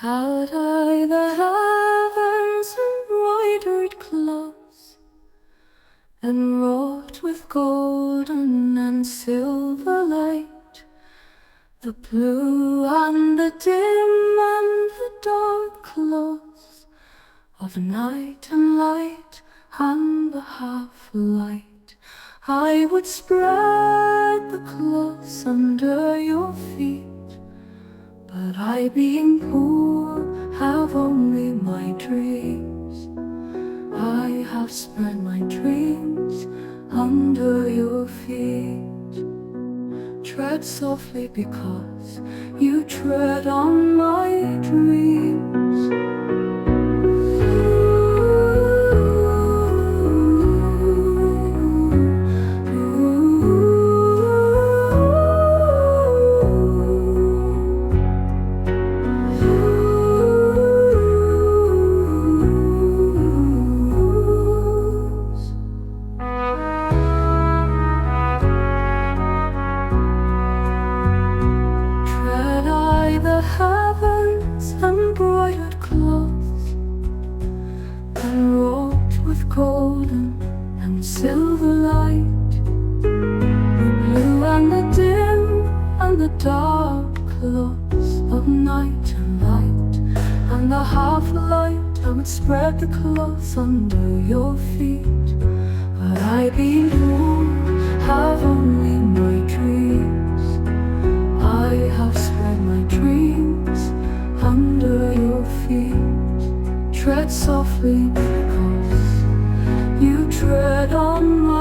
Had I the heavens embroidered close, and wrought with golden and silver light, the blue and the dim and the dark close of night and light and the half light, I would spread the cloths under your feet. But I, being poor, have only my dreams. I have spread my dreams under your feet. Tread softly, because you tread on my dreams. The heavens embroidered clothes, and wrought with golden and silver light, the blue and the dim and the dark clothes of night and light, and the half light. I would spread the clothes under your feet. But I, being poor, have only my dreams. I have spread my dreams under your feet. Tread softly, because you tread on my